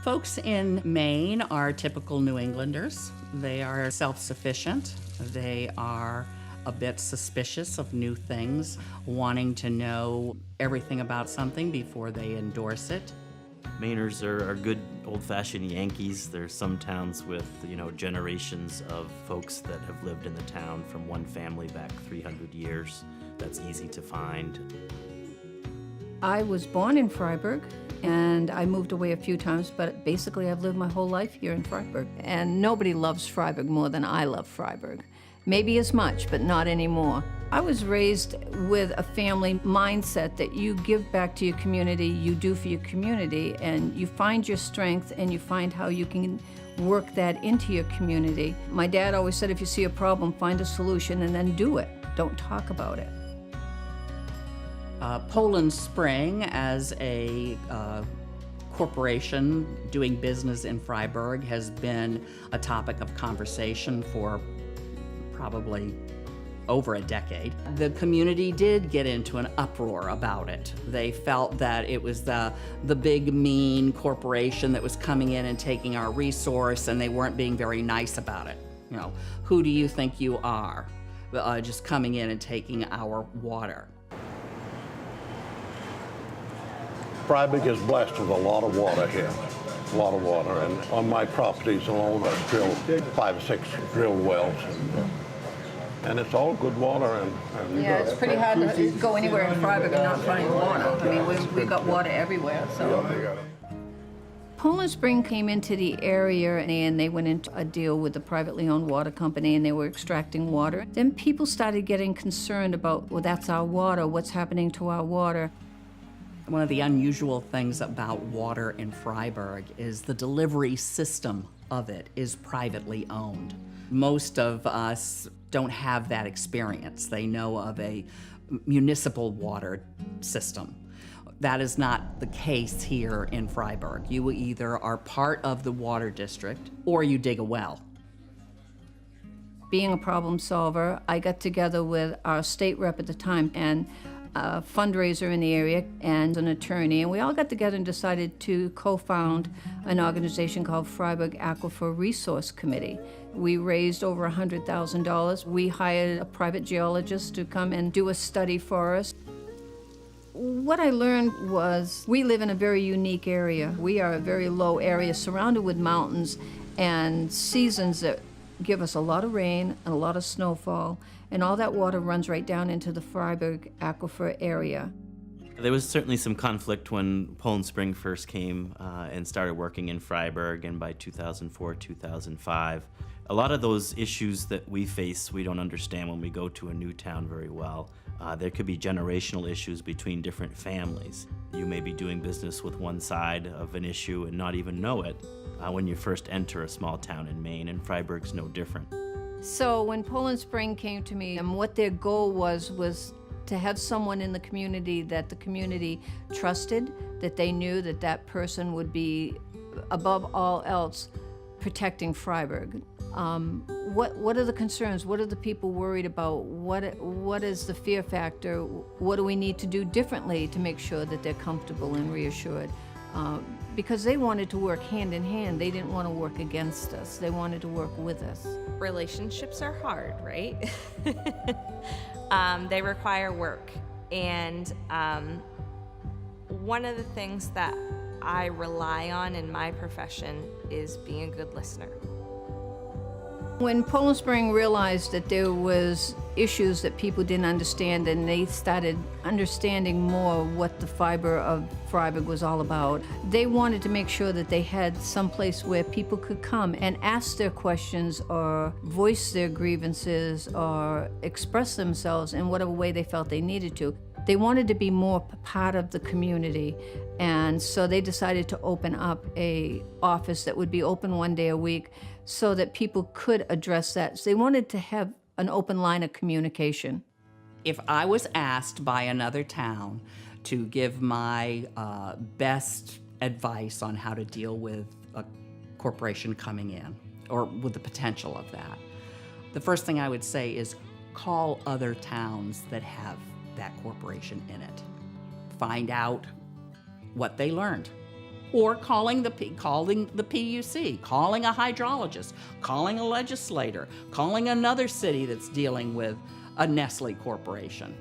Folks in Maine are typical New Englanders. They are self-sufficient. They are a bit suspicious of new things, wanting to know everything about something before they endorse it. Mainers are good old-fashioned Yankees. There's some towns with, generations of folks that have lived in the town from one family back 300 years. That's easy to find. I was born in Freiburg, and I moved away a few times, but basically I've lived my whole life here in Freiburg. And nobody loves Freiburg more than I love Freiburg. Maybe as much, but not anymore. I was raised with a family mindset that you give back to your community, you do for your community, and you find your strength and you find how you can work that into your community. My dad always said, if you see a problem, find a solution and then do it. Don't talk about it. Poland Spring, as a corporation doing business in Freiburg, has been a topic of conversation for probably over a decade. The community did get into an uproar about it. They felt that it was the big, mean corporation that was coming in and taking our resource, and they weren't being very nice about it. Who do you think you are, just coming in and taking our water? Freiburg is blessed with a lot of water here, a lot of water. And on my properties alone, I've drilled 5 or 6 drilled wells. And it's all good water. And Yeah, it's pretty hard to go anywhere in Freiburg and not find water. I mean, we've got water everywhere, so. Poland Spring came into the area and they went into a deal with the privately owned water company and they were extracting water. Then people started getting concerned about, well, that's our water, what's happening to our water? One of the unusual things about water in Freiburg is the delivery system of it is privately owned. Most of us don't have that experience. They know of a municipal water system. That is not the case here in Freiburg. You either are part of the water district or you dig a well. Being a problem solver, I got together with our state rep at the time and a fundraiser in the area and an attorney, and we all got together and decided to co-found an organization called Freiburg Aquifer Resource Committee. We raised over $100,000. We hired a private geologist to come and do a study for us. What I learned was we live in a very unique area. We are a very low area surrounded with mountains and seasons that give us a lot of rain and a lot of snowfall, and all that water runs right down into the Freiburg Aquifer area. There was certainly some conflict when Poland Spring first came and started working in Freiburg, and by 2004, 2005. A lot of those issues that we face, we don't understand when we go to a new town very well. There could be generational issues between different families. You may be doing business with one side of an issue and not even know it when you first enter a small town in Maine, and Freiburg's no different. So when Poland Spring came to me, and what their goal was to have someone in the community that the community trusted, that they knew that that person would be, above all else, protecting Freiburg. What are the concerns? What are the people worried about? What is the fear factor? What do we need to do differently to make sure that they're comfortable and reassured? Because they wanted to work hand in hand. They didn't want to work against us. They wanted to work with us. Relationships are hard, right? They require work. And one of the things that I rely on in my profession is being a good listener. When Poland Spring realized that there was issues that people didn't understand, and they started understanding more what the fiber of Freiburg was all about, they wanted to make sure that they had some place where people could come and ask their questions or voice their grievances or express themselves in whatever way they felt they needed to. They wanted to be more part of the community, and so they decided to open up an office that would be open one day a week so that people could address that. So they wanted to have an open line of communication. If I was asked by another town to give my best advice on how to deal with a corporation coming in, or with the potential of that, the first thing I would say is call other towns that have that corporation in it. Find out what they learned. or calling the PUC, calling a hydrologist, calling a legislator, calling another city that's dealing with a Nestlé corporation.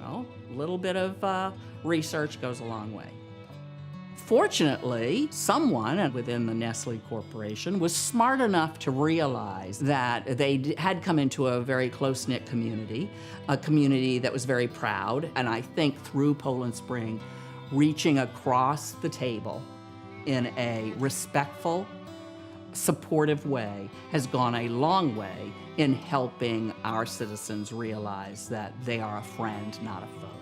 Well, a little bit of research goes a long way. Fortunately, someone within the Nestlé Corporation was smart enough to realize that they had come into a very close-knit community, a community that was very proud, and I think through Poland Spring, reaching across the table in a respectful, supportive way has gone a long way in helping our citizens realize that they are a friend, not a foe.